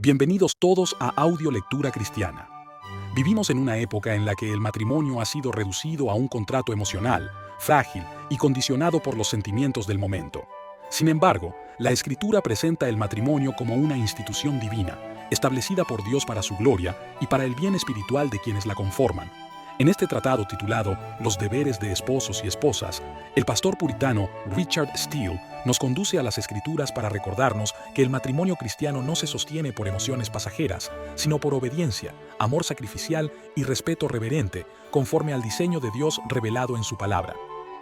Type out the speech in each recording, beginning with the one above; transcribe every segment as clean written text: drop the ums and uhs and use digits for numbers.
Bienvenidos todos a Audio Lectura Cristiana. Vivimos en una época en la que el matrimonio ha sido reducido a un contrato emocional, frágil y condicionado por los sentimientos del momento. Sin embargo, la Escritura presenta el matrimonio como una institución divina, establecida por Dios para su gloria y para el bien espiritual de quienes la conforman. En este tratado titulado Los deberes de esposos y esposas, el pastor puritano Richard Steele nos conduce a las Escrituras para recordarnos que el matrimonio cristiano no se sostiene por emociones pasajeras, sino por obediencia, amor sacrificial y respeto reverente, conforme al diseño de Dios revelado en su palabra.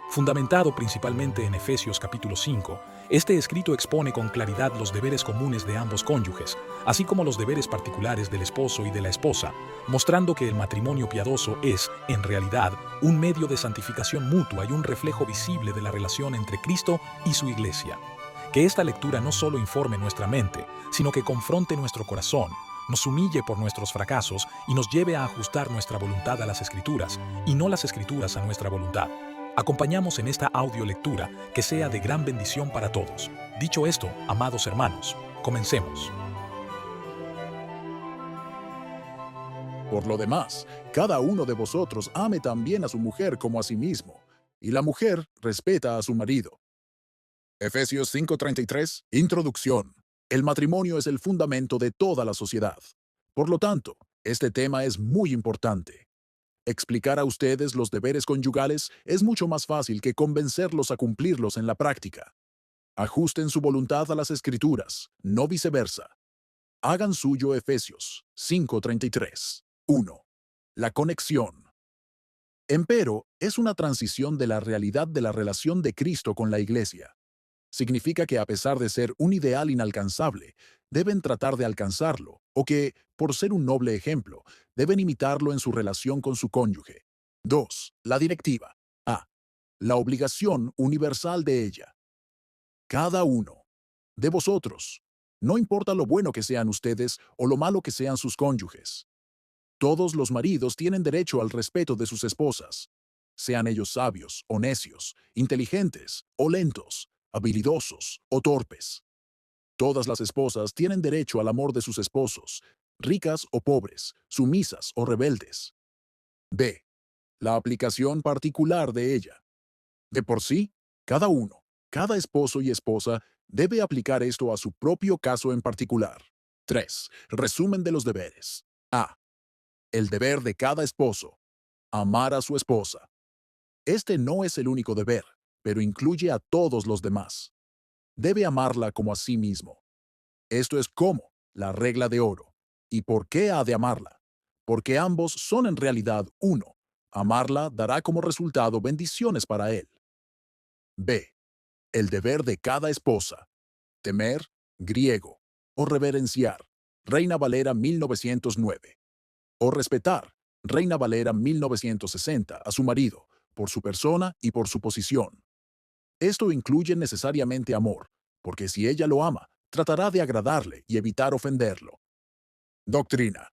Fundamentado principalmente en Efesios capítulo 5, este escrito expone con claridad los deberes comunes de ambos cónyuges, así como los deberes particulares del esposo y de la esposa, mostrando que el matrimonio piadoso es, en realidad, un medio de santificación mutua y un reflejo visible de la relación entre Cristo y su Iglesia. Que esta lectura no solo informe nuestra mente, sino que confronte nuestro corazón, nos humille por nuestros fracasos y nos lleve a ajustar nuestra voluntad a las Escrituras, y no las Escrituras a nuestra voluntad. Acompañamos en esta audiolectura que sea de gran bendición para todos. Dicho esto, amados hermanos, comencemos. Por lo demás, cada uno de vosotros ame también a su mujer como a sí mismo, y la mujer respeta a su marido. Efesios 5:33, Introducción. El matrimonio es el fundamento de toda la sociedad. Por lo tanto, este tema es muy importante. Explicar a ustedes los deberes conyugales es mucho más fácil que convencerlos a cumplirlos en la práctica. Ajusten su voluntad a las Escrituras, no viceversa. Hagan suyo Efesios 5:33. 1. La conexión. Empero, es una transición de la realidad de la relación de Cristo con la Iglesia. Significa que a pesar de ser un ideal inalcanzable, deben tratar de alcanzarlo, o que, por ser un noble ejemplo, deben imitarlo en su relación con su cónyuge. 2. La directiva. A. La obligación universal de ella. Cada uno de vosotros, no importa lo bueno que sean ustedes o lo malo que sean sus cónyuges. Todos los maridos tienen derecho al respeto de sus esposas, sean ellos sabios o necios, inteligentes o lentos, habilidosos o torpes. Todas las esposas tienen derecho al amor de sus esposos, ricas o pobres, sumisas o rebeldes. B. La aplicación particular de ella. De por sí, cada esposo y esposa debe aplicar esto a su propio caso en particular. 3. Resumen de los deberes. A. El deber de cada esposo. Amar a su esposa. Este no es el único deber, pero incluye a todos los demás. Debe amarla como a sí mismo. Esto es como la regla de oro. ¿Y por qué ha de amarla? Porque ambos son en realidad uno. Amarla dará como resultado bendiciones para él. B. El deber de cada esposa. Temer, griego, o reverenciar. Reina Valera 1909. O respetar, Reina Valera 1960, a su marido, por su persona y por su posición. Esto incluye necesariamente amor, porque si ella lo ama, tratará de agradarle y evitar ofenderlo. Doctrina.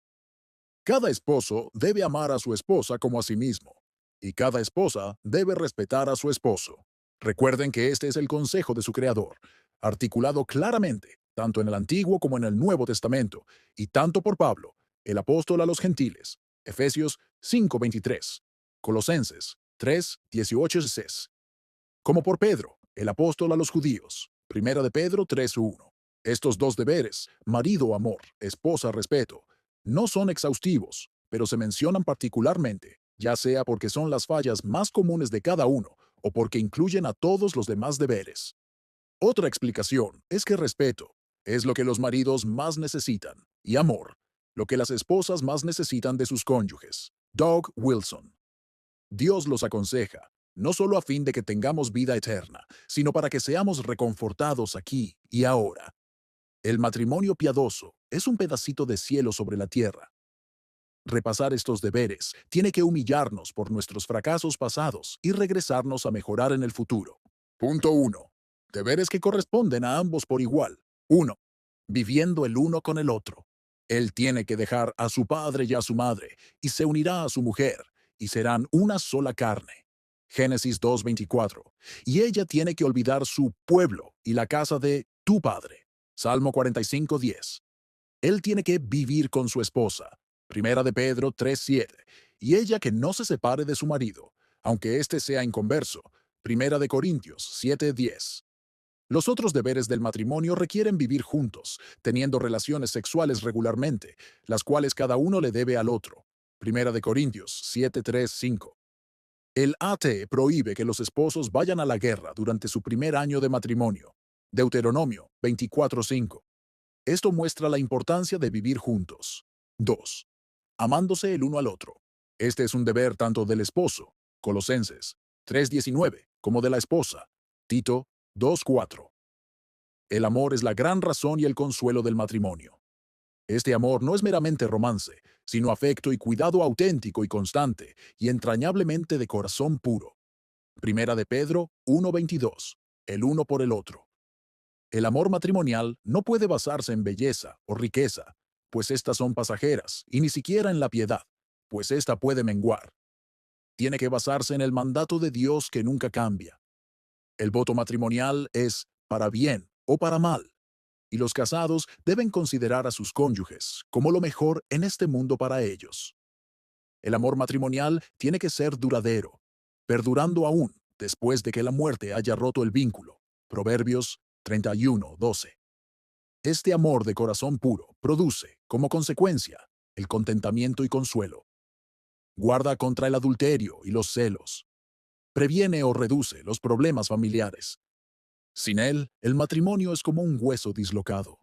Cada esposo debe amar a su esposa como a sí mismo, y cada esposa debe respetar a su esposo. Recuerden que este es el consejo de su Creador, articulado claramente, tanto en el Antiguo como en el Nuevo Testamento, y tanto por Pablo, el apóstol a los gentiles, Efesios 5:23, Colosenses 3:18-6, como por Pedro, el apóstol a los judíos, Primera de Pedro 3:1. Estos dos deberes, marido amor, esposa respeto, no son exhaustivos, pero se mencionan particularmente, ya sea porque son las fallas más comunes de cada uno o porque incluyen a todos los demás deberes. Otra explicación es que respeto es lo que los maridos más necesitan, y amor, lo que las esposas más necesitan de sus cónyuges. Doug Wilson. Dios los aconseja, no solo a fin de que tengamos vida eterna, sino para que seamos reconfortados aquí y ahora. El matrimonio piadoso es un pedacito de cielo sobre la tierra. Repasar estos deberes tiene que humillarnos por nuestros fracasos pasados y regresarnos a mejorar en el futuro. Punto 1. Deberes que corresponden a ambos por igual. 1. Viviendo el uno con el otro. Él tiene que dejar a su padre y a su madre, y se unirá a su mujer, y serán una sola carne. Génesis 2:24. Y ella tiene que olvidar su pueblo y la casa de tu padre. Salmo 45:10. Él tiene que vivir con su esposa. Primera de Pedro 3:7. Y ella que no se separe de su marido, aunque éste sea inconverso. Primera de Corintios 7:10. Los otros deberes del matrimonio requieren vivir juntos, teniendo relaciones sexuales regularmente, las cuales cada uno le debe al otro. Primera de Corintios 7:3-5. El AT prohíbe que los esposos vayan a la guerra durante su primer año de matrimonio. Deuteronomio 24:5. Esto muestra la importancia de vivir juntos. 2. Amándose el uno al otro. Este es un deber tanto del esposo, Colosenses 3:19, como de la esposa, Tito 2:4. El amor es la gran razón y el consuelo del matrimonio. Este amor no es meramente romance, sino afecto y cuidado auténtico y constante, y entrañablemente de corazón puro. Primera de Pedro 1:22. El uno por el otro. El amor matrimonial no puede basarse en belleza o riqueza, pues éstas son pasajeras, y ni siquiera en la piedad, pues ésta puede menguar. Tiene que basarse en el mandato de Dios que nunca cambia. El voto matrimonial es para bien o para mal, y los casados deben considerar a sus cónyuges como lo mejor en este mundo para ellos. El amor matrimonial tiene que ser duradero, perdurando aún después de que la muerte haya roto el vínculo. Proverbios 31:12. Este amor de corazón puro produce, como consecuencia, el contentamiento y consuelo. Guarda contra el adulterio y los celos. Previene o reduce los problemas familiares. Sin él, el matrimonio es como un hueso dislocado.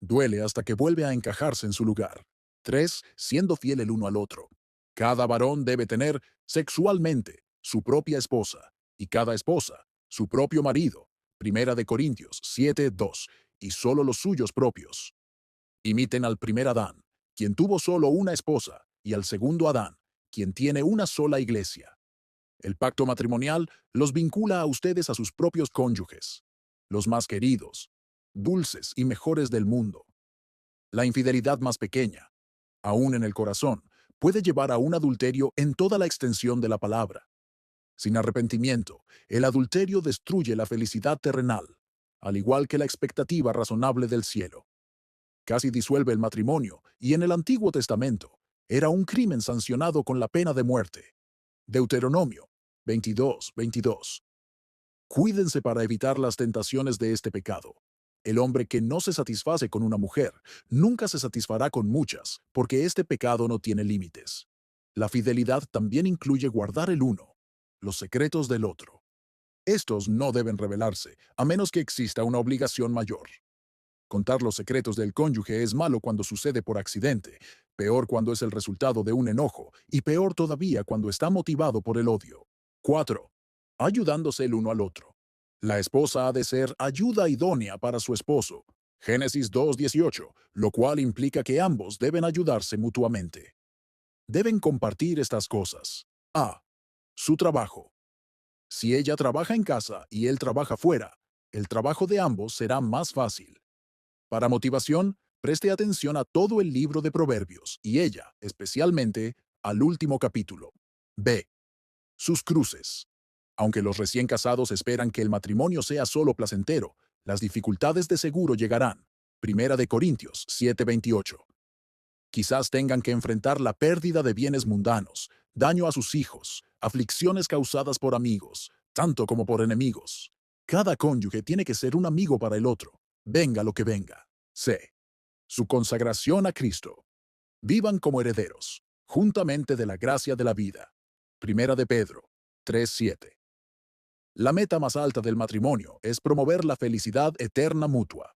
Duele hasta que vuelve a encajarse en su lugar. 3. Siendo fiel el uno al otro. Cada varón debe tener, sexualmente, su propia esposa, y cada esposa, su propio marido. Primera de Corintios 7:2. Y solo los suyos propios. Imiten al primer Adán, quien tuvo solo una esposa, y al segundo Adán, quien tiene una sola iglesia. El pacto matrimonial los vincula a ustedes a sus propios cónyuges, los más queridos, dulces y mejores del mundo. La infidelidad más pequeña, aún en el corazón, puede llevar a un adulterio en toda la extensión de la palabra. Sin arrepentimiento, el adulterio destruye la felicidad terrenal, al igual que la expectativa razonable del cielo. Casi disuelve el matrimonio, y en el Antiguo Testamento era un crimen sancionado con la pena de muerte. Deuteronomio 22:22. Cuídense para evitar las tentaciones de este pecado. El hombre que no se satisface con una mujer nunca se satisfará con muchas, porque este pecado no tiene límites. La fidelidad también incluye guardar el uno, los secretos del otro. Estos no deben revelarse, a menos que exista una obligación mayor. Contar los secretos del cónyuge es malo cuando sucede por accidente, peor cuando es el resultado de un enojo, y peor todavía cuando está motivado por el odio. 4. Ayudándose el uno al otro. La esposa ha de ser ayuda idónea para su esposo. Génesis 2:18, lo cual implica que ambos deben ayudarse mutuamente. Deben compartir estas cosas. A. Su trabajo. Si ella trabaja en casa y él trabaja fuera, el trabajo de ambos será más fácil. Para motivación, preste atención a todo el libro de Proverbios y ella, especialmente, al último capítulo. B. Sus cruces. Aunque los recién casados esperan que el matrimonio sea solo placentero, las dificultades de seguro llegarán. Primera de Corintios 7:28. Quizás tengan que enfrentar la pérdida de bienes mundanos, daño a sus hijos, aflicciones causadas por amigos, tanto como por enemigos. Cada cónyuge tiene que ser un amigo para el otro, venga lo que venga. C. Su consagración a Cristo. Vivan como herederos, juntamente de la gracia de la vida. Primera de Pedro 3:7. La meta más alta del matrimonio es promover la felicidad eterna mutua.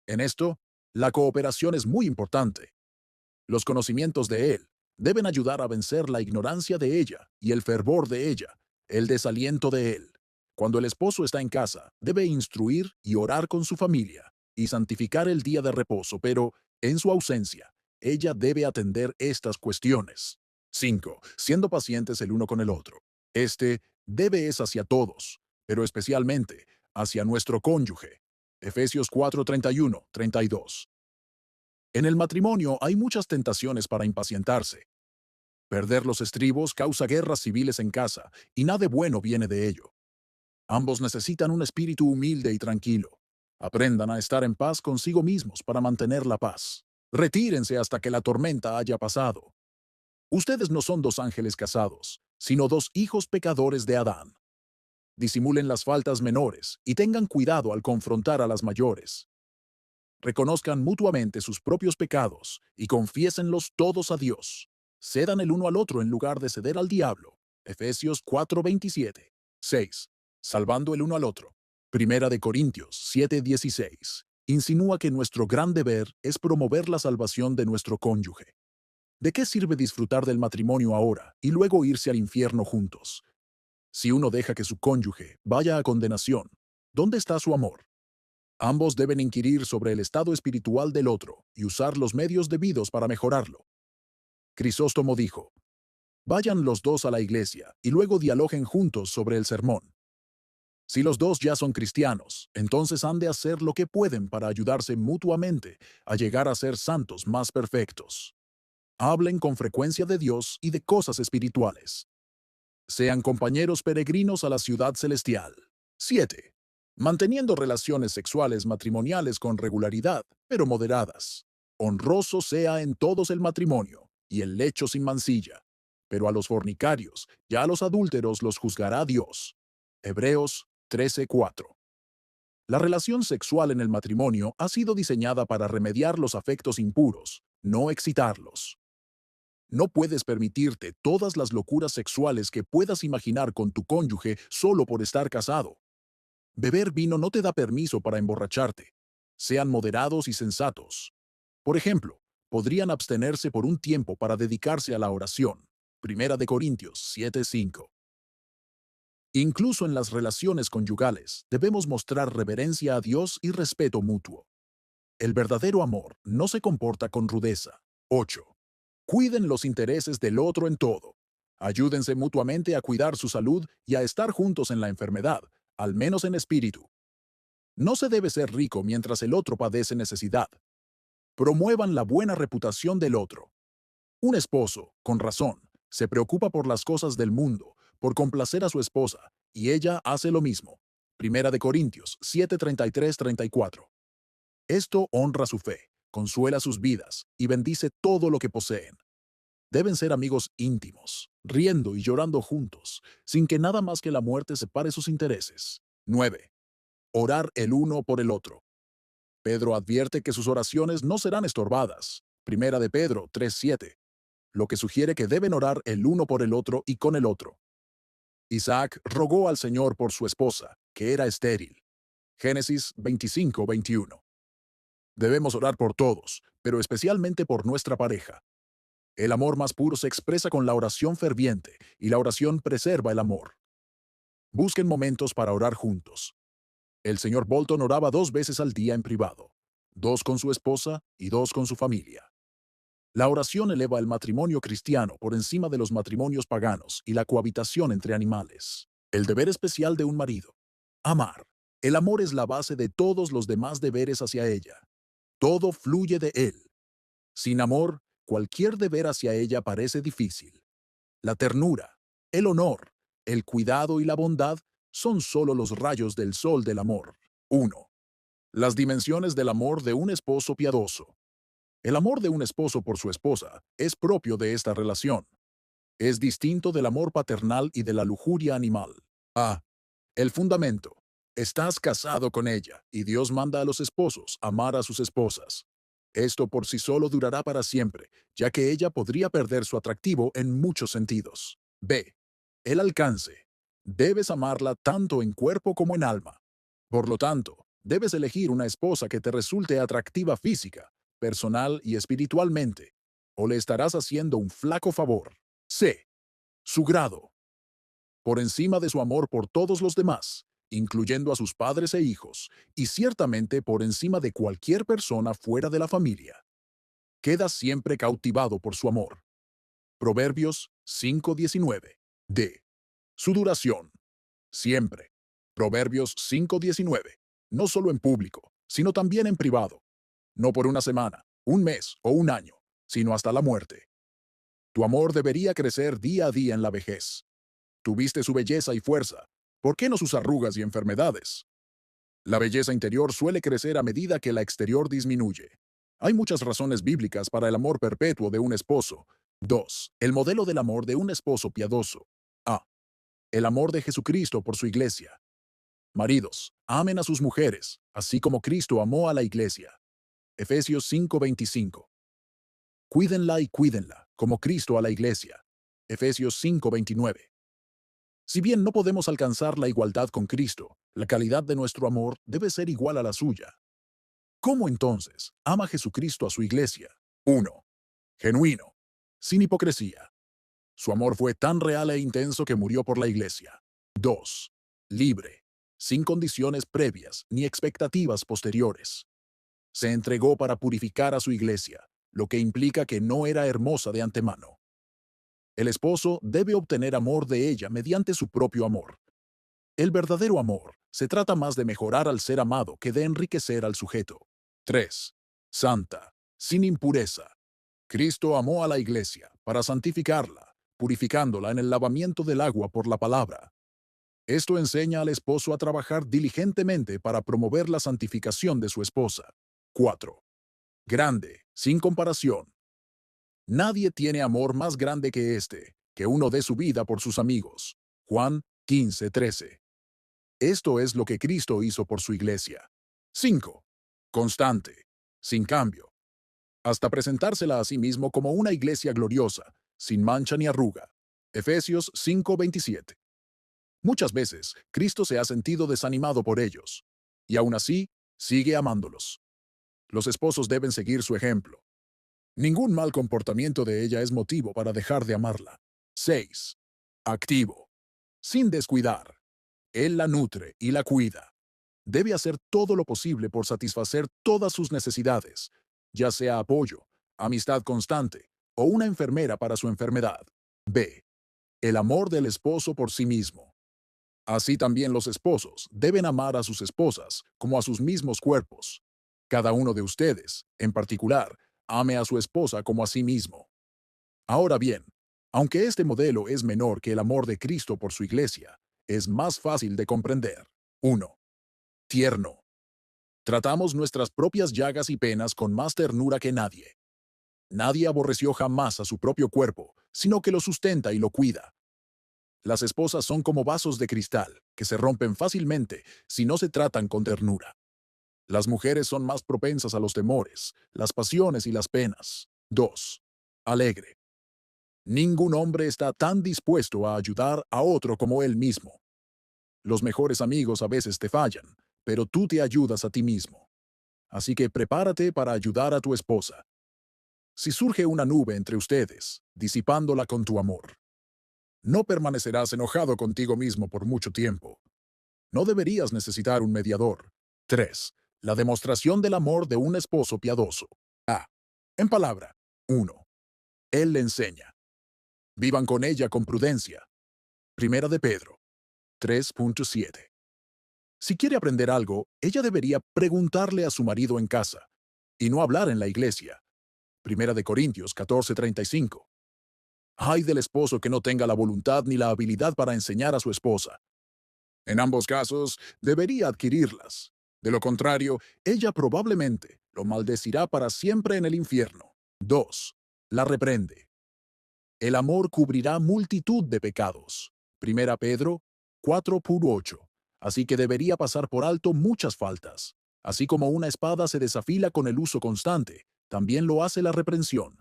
En esto, la cooperación es muy importante. Los conocimientos de él deben ayudar a vencer la ignorancia de ella y el fervor de ella, el desaliento de él. Cuando el esposo está en casa, debe instruir y orar con su familia y santificar el día de reposo, pero, en su ausencia, ella debe atender estas cuestiones. 5. Siendo pacientes el uno con el otro. Este debe es hacia todos, pero especialmente hacia nuestro cónyuge. Efesios 4:31-32. En el matrimonio hay muchas tentaciones para impacientarse. Perder los estribos causa guerras civiles en casa, y nada bueno viene de ello. Ambos necesitan un espíritu humilde y tranquilo. Aprendan a estar en paz consigo mismos para mantener la paz. Retírense hasta que la tormenta haya pasado. Ustedes no son dos ángeles casados, sino dos hijos pecadores de Adán. Disimulen las faltas menores y tengan cuidado al confrontar a las mayores. Reconozcan mutuamente sus propios pecados y confiésenlos todos a Dios. Cedan el uno al otro en lugar de ceder al diablo. Efesios 4:27. 6. Salvando el uno al otro. Primera de Corintios 7:16. Insinúa que nuestro gran deber es promover la salvación de nuestro cónyuge. ¿De qué sirve disfrutar del matrimonio ahora y luego irse al infierno juntos? Si uno deja que su cónyuge vaya a condenación, ¿dónde está su amor? Ambos deben inquirir sobre el estado espiritual del otro y usar los medios debidos para mejorarlo. Crisóstomo dijo, vayan los dos a la iglesia y luego dialoguen juntos sobre el sermón. Si los dos ya son cristianos, entonces han de hacer lo que pueden para ayudarse mutuamente a llegar a ser santos más perfectos. Hablen con frecuencia de Dios y de cosas espirituales. Sean compañeros peregrinos a la ciudad celestial. 7. Manteniendo relaciones sexuales matrimoniales con regularidad, pero moderadas. Honroso sea en todos el matrimonio y el lecho sin mancilla. Pero a los fornicarios y a los adúlteros los juzgará Dios. Hebreos 13:4. La relación sexual en el matrimonio ha sido diseñada para remediar los afectos impuros, no excitarlos. No puedes permitirte todas las locuras sexuales que puedas imaginar con tu cónyuge solo por estar casado. Beber vino no te da permiso para emborracharte. Sean moderados y sensatos. Por ejemplo, podrían abstenerse por un tiempo para dedicarse a la oración. Primera de Corintios 7:5. Incluso en las relaciones conyugales, debemos mostrar reverencia a Dios y respeto mutuo. El verdadero amor no se comporta con rudeza. 8. Cuiden los intereses del otro en todo. Ayúdense mutuamente a cuidar su salud y a estar juntos en la enfermedad, al menos en espíritu. No se debe ser rico mientras el otro padece necesidad. Promuevan la buena reputación del otro. Un esposo, con razón, se preocupa por las cosas del mundo, por complacer a su esposa, y ella hace lo mismo. Primera de Corintios 7:33-34. Esto honra su fe, consuela sus vidas y bendice todo lo que poseen. Deben ser amigos íntimos, riendo y llorando juntos, sin que nada más que la muerte separe sus intereses. 9. Orar el uno por el otro. Pedro advierte que sus oraciones no serán estorbadas. Primera de Pedro 3:7, lo que sugiere que deben orar el uno por el otro y con el otro. Isaac rogó al Señor por su esposa, que era estéril. Génesis 25:21. Debemos orar por todos, pero especialmente por nuestra pareja. El amor más puro se expresa con la oración ferviente, y la oración preserva el amor. Busquen momentos para orar juntos. El señor Bolton oraba 2 veces al día en privado, 2 con su esposa y 2 con su familia. La oración eleva el matrimonio cristiano por encima de los matrimonios paganos y la cohabitación entre animales. El deber especial de un marido. Amar. El amor es la base de todos los demás deberes hacia ella. Todo fluye de él. Sin amor, cualquier deber hacia ella parece difícil. La ternura, el honor, el cuidado y la bondad son solo los rayos del sol del amor. 1. Las dimensiones del amor de un esposo piadoso. El amor de un esposo por su esposa es propio de esta relación. Es distinto del amor paternal y de la lujuria animal. A. El fundamento. Estás casado con ella, y Dios manda a los esposos amar a sus esposas. Esto por sí solo durará para siempre, ya que ella podría perder su atractivo en muchos sentidos. B. El alcance. Debes amarla tanto en cuerpo como en alma. Por lo tanto, debes elegir una esposa que te resulte atractiva física, personal y espiritualmente, o le estarás haciendo un flaco favor. C. Su grado. Por encima de su amor por todos los demás, incluyendo a sus padres e hijos, y ciertamente por encima de cualquier persona fuera de la familia. Queda siempre cautivado por su amor. Proverbios 5:19. D. Su duración. Siempre. Proverbios 5:19. No solo en público, sino también en privado. No por una semana, un mes o un año, sino hasta la muerte. Tu amor debería crecer día a día en la vejez. Tuviste su belleza y fuerza. ¿Por qué no sus arrugas y enfermedades? La belleza interior suele crecer a medida que la exterior disminuye. Hay muchas razones bíblicas para el amor perpetuo de un esposo. 2. El modelo del amor de un esposo piadoso. A. El amor de Jesucristo por su iglesia. Maridos, amen a sus mujeres, así como Cristo amó a la iglesia. Efesios 5:25. Cuídenla y cuídenla, como Cristo a la iglesia. Efesios 5:29. Si bien no podemos alcanzar la igualdad con Cristo, la calidad de nuestro amor debe ser igual a la suya. ¿Cómo entonces ama Jesucristo a su iglesia? 1. Genuino, sin hipocresía. Su amor fue tan real e intenso que murió por la iglesia. 2. Libre, sin condiciones previas ni expectativas posteriores. Se entregó para purificar a su iglesia, lo que implica que no era hermosa de antemano. El esposo debe obtener amor de ella mediante su propio amor. El verdadero amor se trata más de mejorar al ser amado que de enriquecer al sujeto. 3. Santa, sin impureza. Cristo amó a la iglesia para santificarla, purificándola en el lavamiento del agua por la palabra. Esto enseña al esposo a trabajar diligentemente para promover la santificación de su esposa. 4. Grande, sin comparación. Nadie tiene amor más grande que este, que uno dé su vida por sus amigos. Juan 15:13. Esto es lo que Cristo hizo por su iglesia. 5. Constante, sin cambio, hasta presentársela a sí mismo como una iglesia gloriosa, sin mancha ni arruga. Efesios 5:27. Muchas veces, Cristo se ha sentido desanimado por ellos, y aún así, sigue amándolos. Los esposos deben seguir su ejemplo. Ningún mal comportamiento de ella es motivo para dejar de amarla. 6. Activo, sin descuidar. Él la nutre y la cuida. Debe hacer todo lo posible por satisfacer todas sus necesidades, ya sea apoyo, amistad constante o una enfermera para su enfermedad. B. El amor del esposo por sí mismo. Así también los esposos deben amar a sus esposas como a sus mismos cuerpos. Cada uno de ustedes, en particular, ame a su esposa como a sí mismo. Ahora bien, aunque este modelo es menor que el amor de Cristo por su iglesia, es más fácil de comprender. 1. Tierno. Tratamos nuestras propias llagas y penas con más ternura que nadie. Nadie aborreció jamás a su propio cuerpo, sino que lo sustenta y lo cuida. Las esposas son como vasos de cristal, que se rompen fácilmente si no se tratan con ternura. Las mujeres son más propensas a los temores, las pasiones y las penas. 2. Alegre. Ningún hombre está tan dispuesto a ayudar a otro como él mismo. Los mejores amigos a veces te fallan, pero tú te ayudas a ti mismo. Así que prepárate para ayudar a tu esposa. Si surge una nube entre ustedes, disipándola con tu amor, no permanecerás enojado contigo mismo por mucho tiempo. No deberías necesitar un mediador. 3. La demostración del amor de un esposo piadoso. A. En palabra. 1. Él le enseña. Vivan con ella con prudencia. Primera de Pedro 3:7. Si quiere aprender algo, ella debería preguntarle a su marido en casa, y no hablar en la iglesia. Primera de Corintios 14:35. Ay del esposo que no tenga la voluntad ni la habilidad para enseñar a su esposa. En ambos casos, debería adquirirlas. De lo contrario, ella probablemente lo maldecirá para siempre en el infierno. 2. La reprende. El amor cubrirá multitud de pecados. Primera Pedro 4:8. Así que debería pasar por alto muchas faltas. Así como una espada se desafila con el uso constante, también lo hace la reprensión.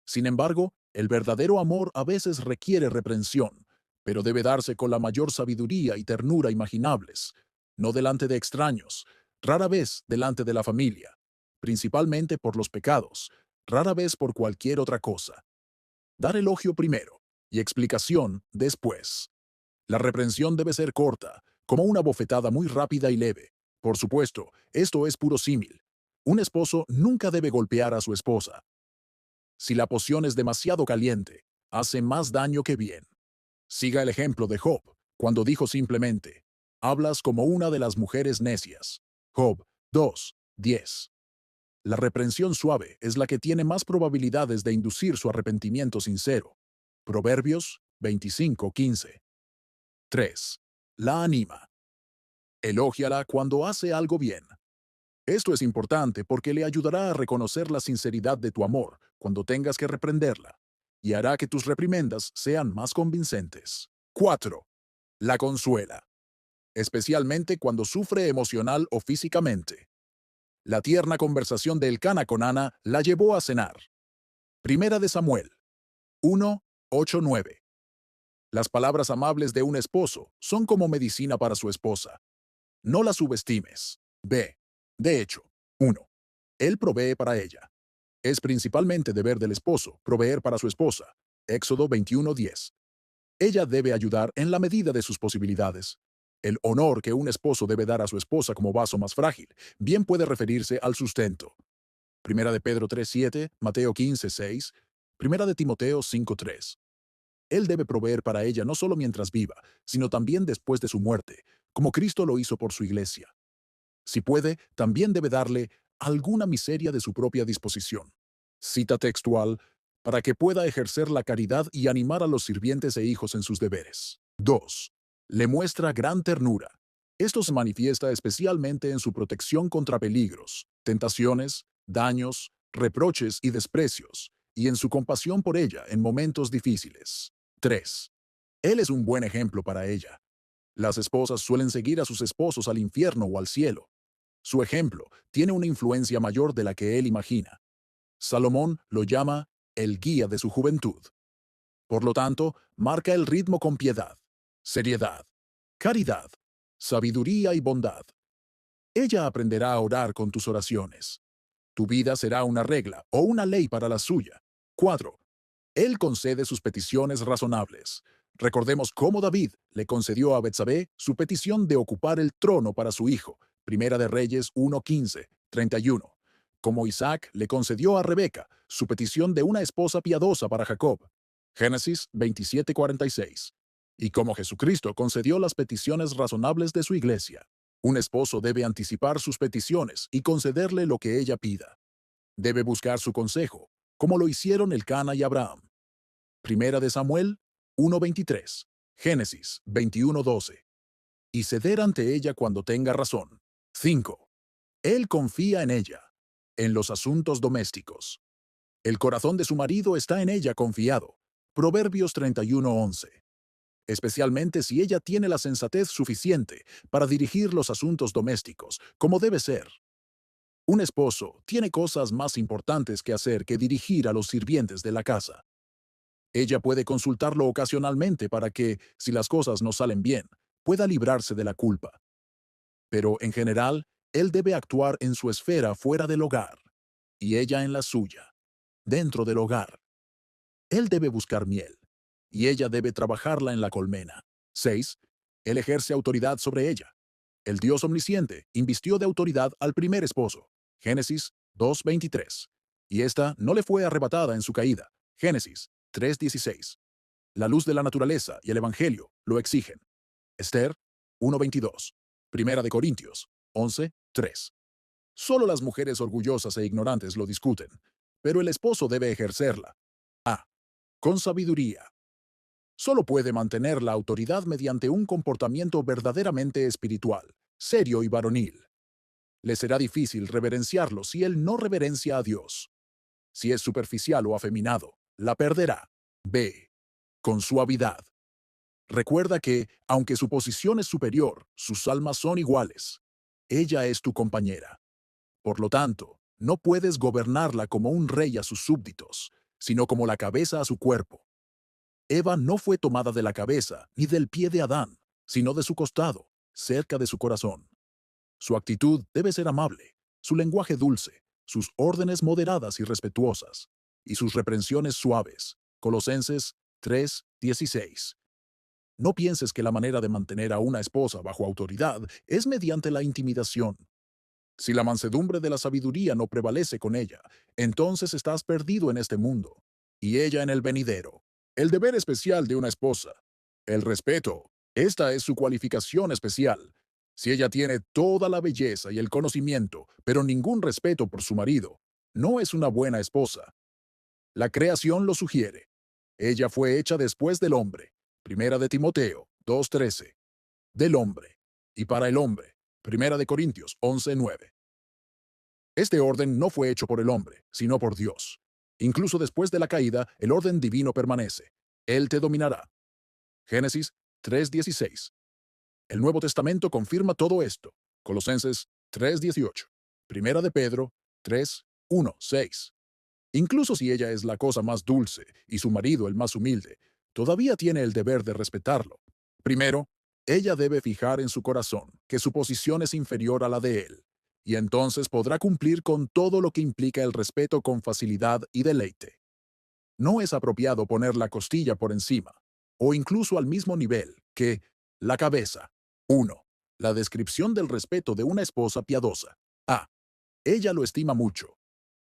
Sin embargo, el verdadero amor a veces requiere reprensión, pero debe darse con la mayor sabiduría y ternura imaginables, no delante de extraños, rara vez delante de la familia, principalmente por los pecados, rara vez por cualquier otra cosa. Dar elogio primero y explicación después. La reprensión debe ser corta, como una bofetada muy rápida y leve. Por supuesto, esto es puro símil. Un esposo nunca debe golpear a su esposa. Si la poción es demasiado caliente, hace más daño que bien. Siga el ejemplo de Job, cuando dijo simplemente, hablas como una de las mujeres necias. Job 2:10. La reprensión suave es la que tiene más probabilidades de inducir su arrepentimiento sincero. Proverbios 25:15. 3. La anima. Elógiala cuando hace algo bien. Esto es importante porque le ayudará a reconocer la sinceridad de tu amor cuando tengas que reprenderla y hará que tus reprimendas sean más convincentes. 4. La consuela, especialmente cuando sufre emocional o físicamente. La tierna conversación de Elcana con Ana la llevó a cenar. Primera de Samuel 1, 8, 9. Las palabras amables de un esposo son como medicina para su esposa. No la subestimes. B. De hecho, 1. Él provee para ella. Es principalmente deber del esposo proveer para su esposa. Éxodo 21:10. Ella debe ayudar en la medida de sus posibilidades. El honor que un esposo debe dar a su esposa como vaso más frágil bien puede referirse al sustento. Primera de Pedro 3:7, Mateo 15:6, Primera de Timoteo 5:3. Él debe proveer para ella no solo mientras viva, sino también después de su muerte, como Cristo lo hizo por su iglesia. Si puede, también debe darle alguna miseria de su propia disposición. Cita textual, para que pueda ejercer la caridad y animar a los sirvientes e hijos en sus deberes. 2. Le muestra gran ternura. Esto se manifiesta especialmente en su protección contra peligros, tentaciones, daños, reproches y desprecios, y en su compasión por ella en momentos difíciles. 3. Él es un buen ejemplo para ella. Las esposas suelen seguir a sus esposos al infierno o al cielo. Su ejemplo tiene una influencia mayor de la que él imagina. Salomón lo llama el guía de su juventud. Por lo tanto, marca el ritmo con piedad, seriedad, caridad, sabiduría y bondad. Ella aprenderá a orar con tus oraciones. Tu vida será una regla o una ley para la suya. 4. Él concede sus peticiones razonables. Recordemos cómo David le concedió a Betsabé su petición de ocupar el trono para su hijo, Primera de Reyes 1:15, 31. Como Isaac le concedió a Rebeca su petición de una esposa piadosa para Jacob, Génesis 27:46. Y como Jesucristo concedió las peticiones razonables de su iglesia. Un esposo debe anticipar sus peticiones y concederle lo que ella pida. Debe buscar su consejo, como lo hicieron Elcana y Abraham. Primera de Samuel 1:23, Génesis 21:12. Y ceder ante ella cuando tenga razón. 5. Él confía en ella, en los asuntos domésticos. El corazón de su marido está en ella confiado. Proverbios 31:11. Especialmente si ella tiene la sensatez suficiente para dirigir los asuntos domésticos, como debe ser. Un esposo tiene cosas más importantes que hacer que dirigir a los sirvientes de la casa. Ella puede consultarlo ocasionalmente para que, si las cosas no salen bien, pueda librarse de la culpa. Pero, en general, él debe actuar en su esfera fuera del hogar, y ella en la suya, dentro del hogar. Él debe buscar miel, y ella debe trabajarla en la colmena. 6. Él ejerce autoridad sobre ella. El Dios omnisciente invistió de autoridad al primer esposo. Génesis 2:23. Y ésta no le fue arrebatada en su caída. Génesis 3:16. La luz de la naturaleza y el Evangelio lo exigen. Esther 1:22. Primera de Corintios 11:3. Solo las mujeres orgullosas e ignorantes lo discuten, pero el esposo debe ejercerla. A. Con sabiduría. Solo puede mantener la autoridad mediante un comportamiento verdaderamente espiritual, serio y varonil. Le será difícil reverenciarlo si él no reverencia a Dios. Si es superficial o afeminado, la perderá. B. Con suavidad. Recuerda que, aunque su posición es superior, sus almas son iguales. Ella es tu compañera. Por lo tanto, no puedes gobernarla como un rey a sus súbditos, sino como la cabeza a su cuerpo. Eva no fue tomada de la cabeza ni del pie de Adán, sino de su costado, cerca de su corazón. Su actitud debe ser amable, su lenguaje dulce, sus órdenes moderadas y respetuosas, y sus reprensiones suaves. Colosenses 3:16. No pienses que la manera de mantener a una esposa bajo autoridad es mediante la intimidación. Si la mansedumbre de la sabiduría no prevalece con ella, entonces estás perdido en este mundo, y ella en el venidero. El deber especial de una esposa. El respeto. Esta es su cualificación especial. Si ella tiene toda la belleza y el conocimiento, pero ningún respeto por su marido, no es una buena esposa. La creación lo sugiere. Ella fue hecha después del hombre. Primera de Timoteo 2:13. Del hombre. Y para el hombre. Primera de Corintios 11:9. Este orden no fue hecho por el hombre, sino por Dios. Incluso después de la caída, el orden divino permanece. Él te dominará. Génesis 3:16. El Nuevo Testamento confirma todo esto. Colosenses 3:18. Primera de Pedro 3:1-6. Incluso si ella es la cosa más dulce y su marido el más humilde, todavía tiene el deber de respetarlo. Primero, ella debe fijar en su corazón que su posición es inferior a la de él, y entonces podrá cumplir con todo lo que implica el respeto con facilidad y deleite. No es apropiado poner la costilla por encima, o incluso al mismo nivel que la cabeza. 1. La descripción del respeto de una esposa piadosa. A. Ella lo estima mucho.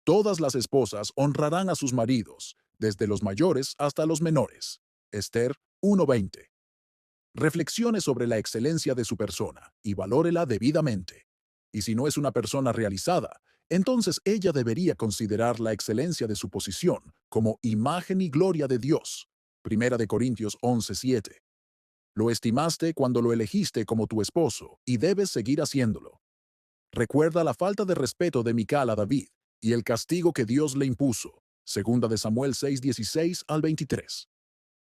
Todas las esposas honrarán a sus maridos, desde los mayores hasta los menores. Esther 1:20. Reflexione sobre la excelencia de su persona y valórela debidamente. Y si no es una persona realizada, entonces ella debería considerar la excelencia de su posición como imagen y gloria de Dios. Primera de Corintios 11:7. Lo estimaste cuando lo elegiste como tu esposo y debes seguir haciéndolo. Recuerda la falta de respeto de Mical a David y el castigo que Dios le impuso. Segunda de Samuel 6:16-23.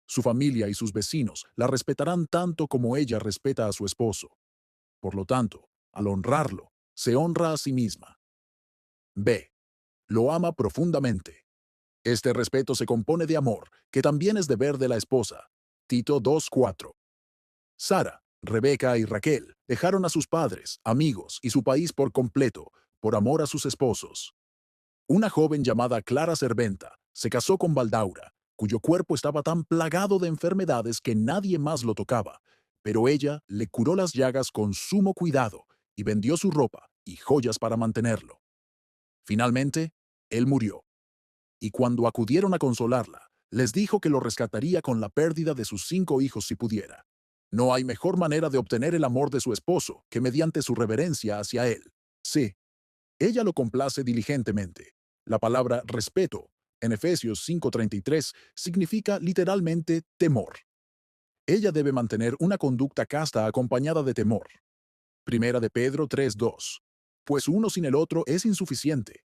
Su familia y sus vecinos la respetarán tanto como ella respeta a su esposo. Por lo tanto, al honrarlo, se honra a sí misma. B. Lo ama profundamente. Este respeto se compone de amor, que también es deber de la esposa. Tito 2:4. Sara, Rebeca y Raquel dejaron a sus padres, amigos y su país por completo, por amor a sus esposos. Una joven llamada Clara Serventa se casó con Baldaura, cuyo cuerpo estaba tan plagado de enfermedades que nadie más lo tocaba, pero ella le curó las llagas con sumo cuidado y vendió su ropa y joyas para mantenerlo. Finalmente, él murió, y cuando acudieron a consolarla, les dijo que lo rescataría con la pérdida de sus 5 hijos si pudiera. No hay mejor manera de obtener el amor de su esposo que mediante su reverencia hacia él. Sí, ella lo complace diligentemente. La palabra respeto, en Efesios 5:33, significa literalmente temor. Ella debe mantener una conducta casta acompañada de temor. Primera de Pedro 3:2. Pues uno sin el otro es insuficiente.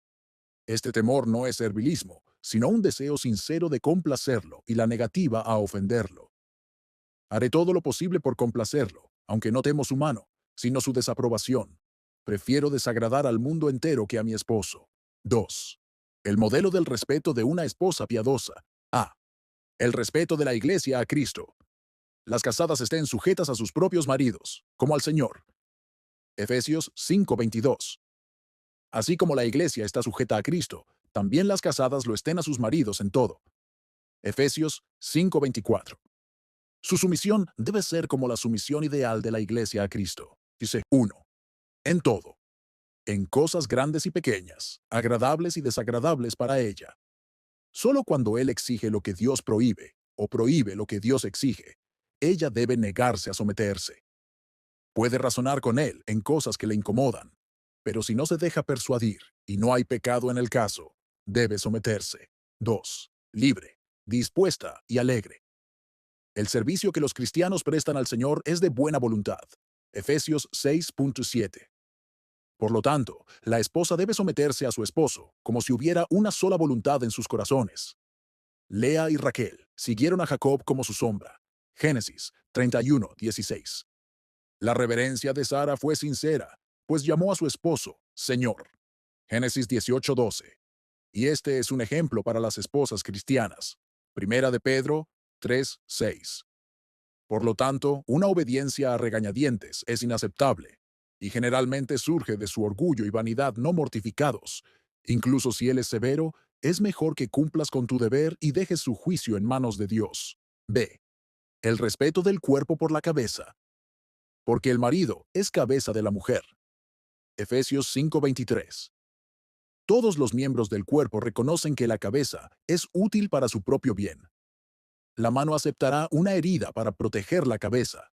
Este temor no es servilismo, sino un deseo sincero de complacerlo y la negativa a ofenderlo. Haré todo lo posible por complacerlo, aunque no temo su mano, sino su desaprobación. Prefiero desagradar al mundo entero que a mi esposo. 2. El modelo del respeto de una esposa piadosa. A. El respeto de la Iglesia a Cristo. Las casadas estén sujetas a sus propios maridos, como al Señor. Efesios 5:22. Así como la Iglesia está sujeta a Cristo, también las casadas lo estén a sus maridos en todo. Efesios 5:24. Su sumisión debe ser como la sumisión ideal de la Iglesia a Cristo. Dice 1. En todo. En cosas grandes y pequeñas, agradables y desagradables para ella. Solo cuando Él exige lo que Dios prohíbe, o prohíbe lo que Dios exige, ella debe negarse a someterse. Puede razonar con Él en cosas que le incomodan, pero si no se deja persuadir y no hay pecado en el caso, debe someterse. 2. Libre, dispuesta y alegre. El servicio que los cristianos prestan al Señor es de buena voluntad. Efesios 6:7. Por lo tanto, la esposa debe someterse a su esposo, como si hubiera una sola voluntad en sus corazones. Lea y Raquel siguieron a Jacob como su sombra. Génesis 31:16. La reverencia de Sara fue sincera, pues llamó a su esposo Señor. Génesis 18:12. Y este es un ejemplo para las esposas cristianas. Primera de Pedro 3:6. Por lo tanto, una obediencia a regañadientes es inaceptable, y generalmente surge de su orgullo y vanidad no mortificados. Incluso si él es severo, es mejor que cumplas con tu deber y dejes su juicio en manos de Dios. B. El respeto del cuerpo por la cabeza. Porque el marido es cabeza de la mujer. Efesios 5:23. Todos los miembros del cuerpo reconocen que la cabeza es útil para su propio bien. La mano aceptará una herida para proteger la cabeza.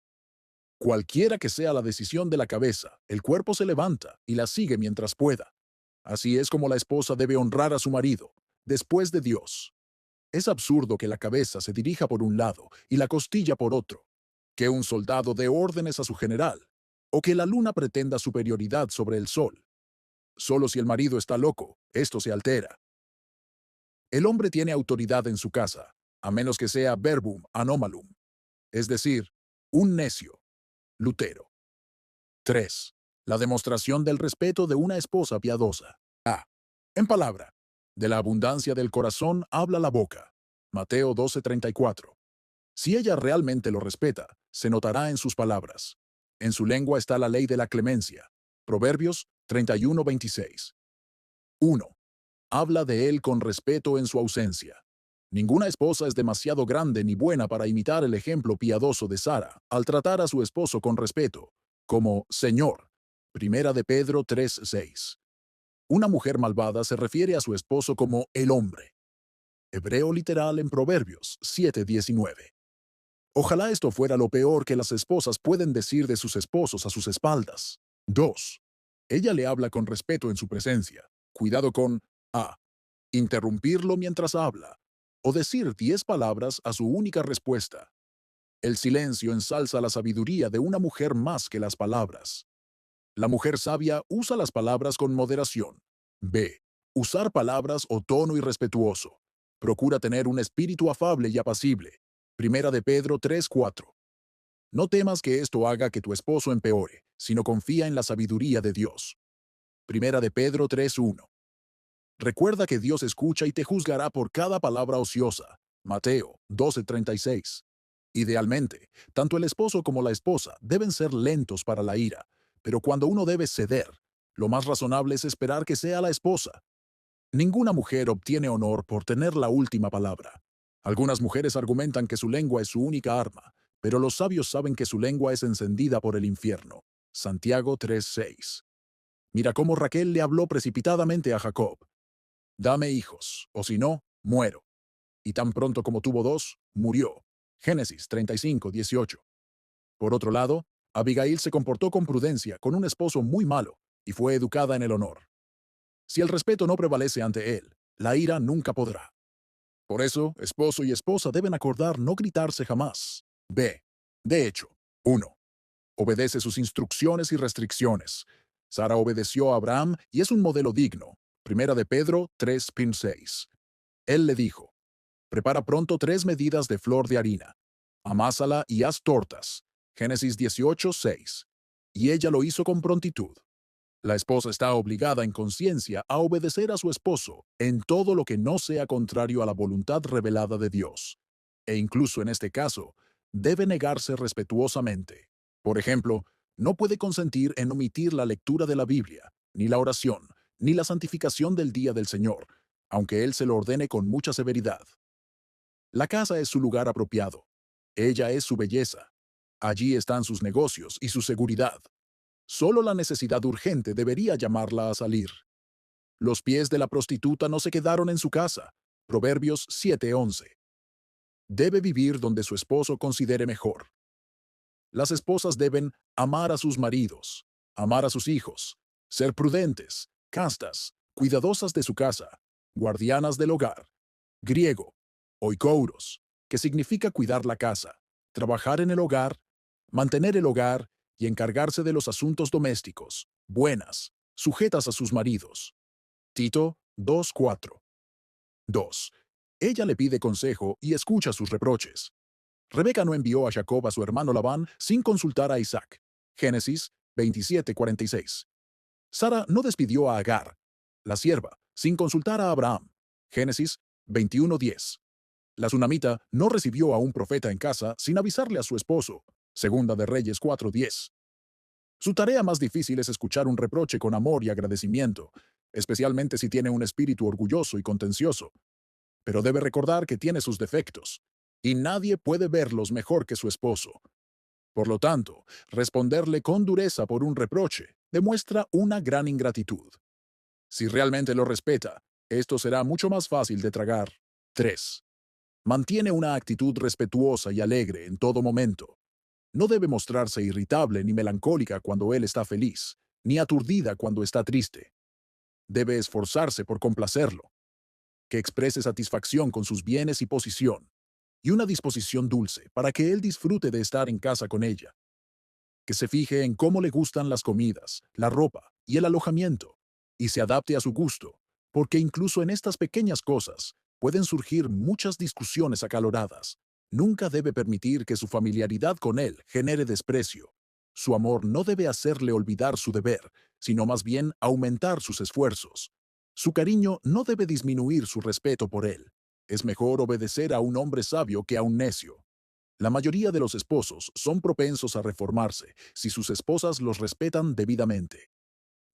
Cualquiera que sea la decisión de la cabeza, el cuerpo se levanta y la sigue mientras pueda. Así es como la esposa debe honrar a su marido, después de Dios. Es absurdo que la cabeza se dirija por un lado y la costilla por otro, que un soldado dé órdenes a su general, o que la luna pretenda superioridad sobre el sol. Solo si el marido está loco, esto se altera. El hombre tiene autoridad en su casa, a menos que sea verbum anomalum, es decir, un necio, Lutero. 3. La demostración del respeto de una esposa piadosa. A. En palabra. De la abundancia del corazón habla la boca. Mateo 12:34. Si ella realmente lo respeta, se notará en sus palabras. En su lengua está la ley de la clemencia. Proverbios 31:26. 1. Habla de él con respeto en su ausencia. Ninguna esposa es demasiado grande ni buena para imitar el ejemplo piadoso de Sara al tratar a su esposo con respeto, como Señor. Primera de Pedro 3:6. Una mujer malvada se refiere a su esposo como el hombre. Hebreo literal en Proverbios 7:19. Ojalá esto fuera lo peor que las esposas pueden decir de sus esposos a sus espaldas. 2. Ella le habla con respeto en su presencia. Cuidado con A. Interrumpirlo mientras habla, o decir 10 palabras a su única respuesta. El silencio ensalza la sabiduría de una mujer más que las palabras. La mujer sabia usa las palabras con moderación. B. Usar palabras o tono irrespetuoso. Procura tener un espíritu afable y apacible. Primera de Pedro 3:4. No temas que esto haga que tu esposo empeore, sino confía en la sabiduría de Dios. Primera de Pedro 3:1. Recuerda que Dios escucha y te juzgará por cada palabra ociosa. Mateo 12:36. Idealmente, tanto el esposo como la esposa deben ser lentos para la ira, pero cuando uno debe ceder, lo más razonable es esperar que sea la esposa. Ninguna mujer obtiene honor por tener la última palabra. Algunas mujeres argumentan que su lengua es su única arma, pero los sabios saben que su lengua es encendida por el infierno. Santiago 3:6. Mira cómo Raquel le habló precipitadamente a Jacob. Dame hijos, o si no, muero. Y tan pronto como tuvo dos, murió. Génesis 35:18. Por otro lado, Abigail se comportó con prudencia con un esposo muy malo y fue educada en el honor. Si el respeto no prevalece ante él, la ira nunca podrá. Por eso, esposo y esposa deben acordar no gritarse jamás. B. De hecho, 1. Obedece sus instrucciones y restricciones. Sara obedeció a Abraham y es un modelo digno. Primera de Pedro 3:6. Él le dijo, prepara pronto 3 medidas de flor de harina. Amásala y haz tortas. Génesis 18:6. Y ella lo hizo con prontitud. La esposa está obligada en conciencia a obedecer a su esposo en todo lo que no sea contrario a la voluntad revelada de Dios. E incluso en este caso, debe negarse respetuosamente. Por ejemplo, no puede consentir en omitir la lectura de la Biblia, ni la oración, ni la santificación del día del Señor, aunque Él se lo ordene con mucha severidad. La casa es su lugar apropiado. Ella es su belleza. Allí están sus negocios y su seguridad. Solo la necesidad urgente debería llamarla a salir. Los pies de la prostituta no se quedaron en su casa. Proverbios 7:11. Debe vivir donde su esposo considere mejor. Las esposas deben amar a sus maridos, amar a sus hijos, ser prudentes, castas, cuidadosas de su casa, guardianas del hogar. Griego, oikouros, que significa cuidar la casa, trabajar en el hogar, mantener el hogar y encargarse de los asuntos domésticos, buenas, sujetas a sus maridos. Tito 2:4. 2. Ella le pide consejo y escucha sus reproches. Rebeca no envió a Jacob a su hermano Labán sin consultar a Isaac. Génesis 27:46. Sara no despidió a Agar, la sierva, sin consultar a Abraham. Génesis 21:10. La tsunamita no recibió a un profeta en casa sin avisarle a su esposo. Segunda de Reyes 4:10. Su tarea más difícil es escuchar un reproche con amor y agradecimiento, especialmente si tiene un espíritu orgulloso y contencioso. Pero debe recordar que tiene sus defectos, y nadie puede verlos mejor que su esposo. Por lo tanto, responderle con dureza por un reproche demuestra una gran ingratitud. Si realmente lo respeta, esto será mucho más fácil de tragar. 3. Mantiene una actitud respetuosa y alegre en todo momento. No debe mostrarse irritable ni melancólica cuando él está feliz, ni aturdida cuando está triste. Debe esforzarse por complacerlo, que exprese satisfacción con sus bienes y posición, y una disposición dulce para que él disfrute de estar en casa con ella. Que se fije en cómo le gustan las comidas, la ropa y el alojamiento. y se adapte a su gusto, porque incluso en estas pequeñas cosas pueden surgir muchas discusiones acaloradas. Nunca debe permitir que su familiaridad con él genere desprecio. Su amor no debe hacerle olvidar su deber, sino más bien aumentar sus esfuerzos. Su cariño no debe disminuir su respeto por él. Es mejor obedecer a un hombre sabio que a un necio. La mayoría de los esposos son propensos a reformarse si sus esposas los respetan debidamente.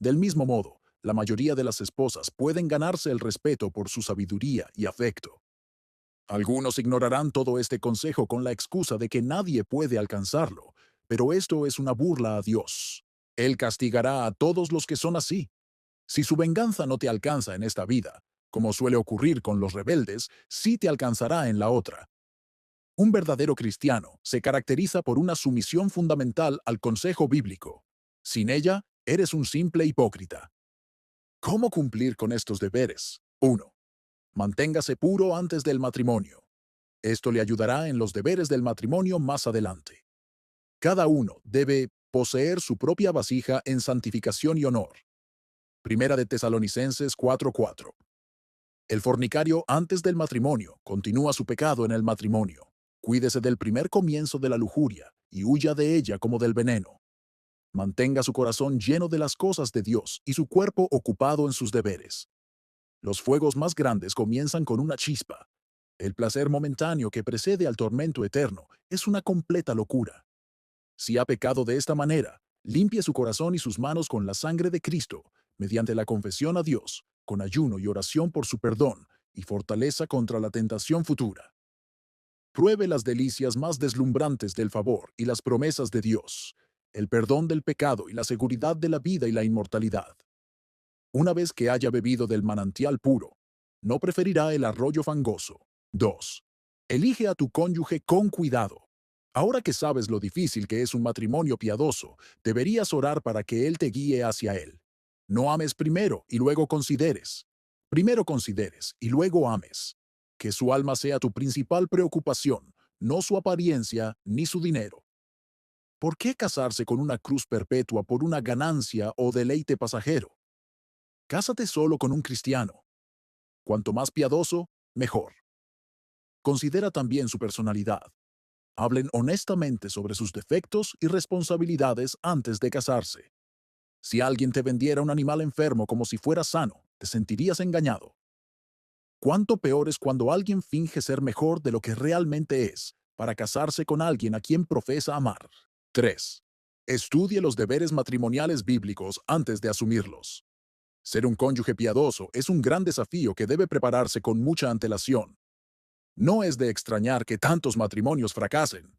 Del mismo modo, la mayoría de las esposas pueden ganarse el respeto por su sabiduría y afecto. Algunos ignorarán todo este consejo con la excusa de que nadie puede alcanzarlo, pero esto es una burla a Dios. Él castigará a todos los que son así. Si su venganza no te alcanza en esta vida, como suele ocurrir con los rebeldes, sí te alcanzará en la otra. Un verdadero cristiano se caracteriza por una sumisión fundamental al consejo bíblico. Sin ella, eres un simple hipócrita. ¿Cómo cumplir con estos deberes? 1. Manténgase puro antes del matrimonio. Esto le ayudará en los deberes del matrimonio más adelante. Cada uno debe poseer su propia vasija en santificación y honor. Primera de Tesalonicenses 4:4. El fornicario antes del matrimonio continúa su pecado en el matrimonio. Cuídese del primer comienzo de la lujuria y huya de ella como del veneno. Mantenga su corazón lleno de las cosas de Dios y su cuerpo ocupado en sus deberes. Los fuegos más grandes comienzan con una chispa. El placer momentáneo que precede al tormento eterno es una completa locura. Si ha pecado de esta manera, limpie su corazón y sus manos con la sangre de Cristo, mediante la confesión a Dios, con ayuno y oración por su perdón y fortaleza contra la tentación futura. Pruebe las delicias más deslumbrantes del favor y las promesas de Dios, el perdón del pecado y la seguridad de la vida y la inmortalidad. Una vez que haya bebido del manantial puro, no preferirá el arroyo fangoso. 2. Elige a tu cónyuge con cuidado. Ahora que sabes lo difícil que es un matrimonio piadoso, deberías orar para que Él te guíe hacia Él. No ames primero y luego consideres. Primero consideres y luego ames. Que su alma sea tu principal preocupación, no su apariencia ni su dinero. ¿Por qué casarse con una cruz perpetua por una ganancia o deleite pasajero? Cásate solo con un cristiano. Cuanto más piadoso, mejor. Considera también su personalidad. Hablen honestamente sobre sus defectos y responsabilidades antes de casarse. Si alguien te vendiera un animal enfermo como si fuera sano, te sentirías engañado. Cuánto peor es cuando alguien finge ser mejor de lo que realmente es para casarse con alguien a quien profesa amar. 3. Estudie los deberes matrimoniales bíblicos antes de asumirlos. Ser un cónyuge piadoso es un gran desafío que debe prepararse con mucha antelación. No es de extrañar que tantos matrimonios fracasen.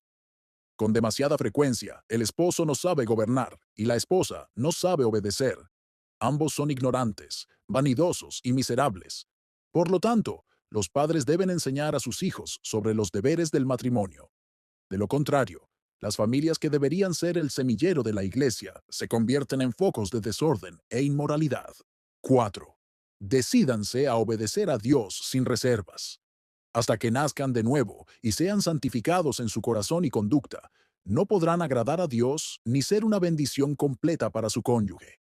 Con demasiada frecuencia, el esposo no sabe gobernar y la esposa no sabe obedecer. Ambos son ignorantes, vanidosos y miserables. Por lo tanto, los padres deben enseñar a sus hijos sobre los deberes del matrimonio. De lo contrario, las familias que deberían ser el semillero de la iglesia se convierten en focos de desorden e inmoralidad. 4. Decídanse a obedecer a Dios sin reservas. Hasta que nazcan de nuevo y sean santificados en su corazón y conducta, no podrán agradar a Dios ni ser una bendición completa para su cónyuge.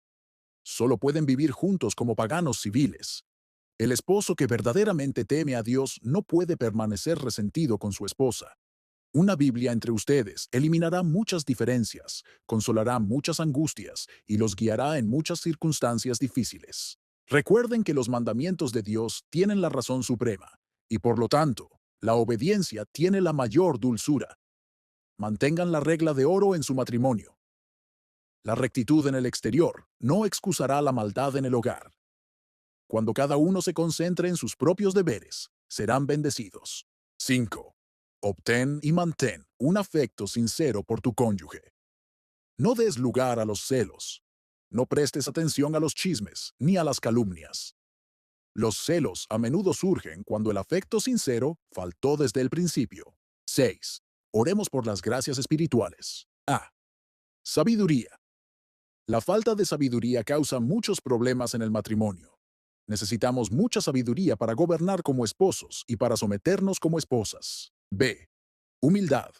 Solo pueden vivir juntos como paganos civiles. El esposo que verdaderamente teme a Dios no puede permanecer resentido con su esposa. Una Biblia entre ustedes eliminará muchas diferencias, consolará muchas angustias y los guiará en muchas circunstancias difíciles. Recuerden que los mandamientos de Dios tienen la razón suprema, y por lo tanto, la obediencia tiene la mayor dulzura. Mantengan la regla de oro en su matrimonio. La rectitud en el exterior no excusará la maldad en el hogar. Cuando cada uno se concentre en sus propios deberes, serán bendecidos. 5. Obtén y mantén un afecto sincero por tu cónyuge. No des lugar a los celos. No prestes atención a los chismes ni a las calumnias. Los celos a menudo surgen cuando el afecto sincero faltó desde el principio. 6. Oremos por las gracias espirituales. A. Sabiduría. La falta de sabiduría causa muchos problemas en el matrimonio. Necesitamos mucha sabiduría para gobernar como esposos y para someternos como esposas. B. Humildad.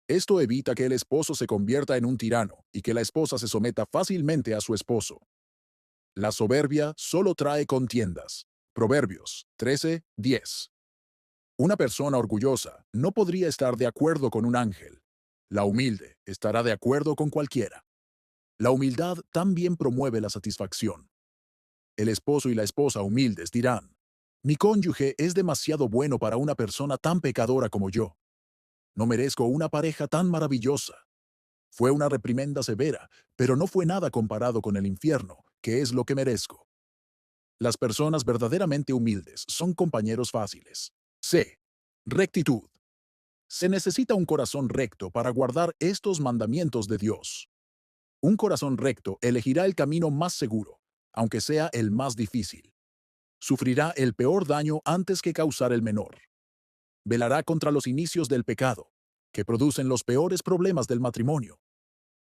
Esto evita que el esposo se convierta en un tirano y que la esposa se someta fácilmente a su esposo. La soberbia solo trae contiendas. Proverbios 13:10. Una persona orgullosa no podría estar de acuerdo con un ángel. La humilde estará de acuerdo con cualquiera. La humildad también promueve la satisfacción. El esposo y la esposa humildes dirán, mi cónyuge es demasiado bueno para una persona tan pecadora como yo. No merezco una pareja tan maravillosa. Fue una reprimenda severa, pero no fue nada comparado con el infierno, que es lo que merezco. Las personas verdaderamente humildes son compañeros fáciles. C. Rectitud. Se necesita un corazón recto para guardar estos mandamientos de Dios. Un corazón recto elegirá el camino más seguro, aunque sea el más difícil. Sufrirá el peor daño antes que causar el menor. Velará contra los inicios del pecado, que producen los peores problemas del matrimonio.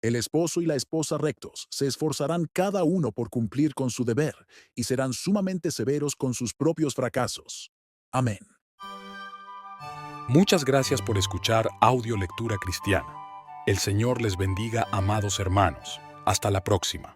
El esposo y la esposa rectos se esforzarán cada uno por cumplir con su deber y serán sumamente severos con sus propios fracasos. Amén. Muchas gracias por escuchar Audio Lectura Cristiana. El Señor les bendiga, amados hermanos. Hasta la próxima.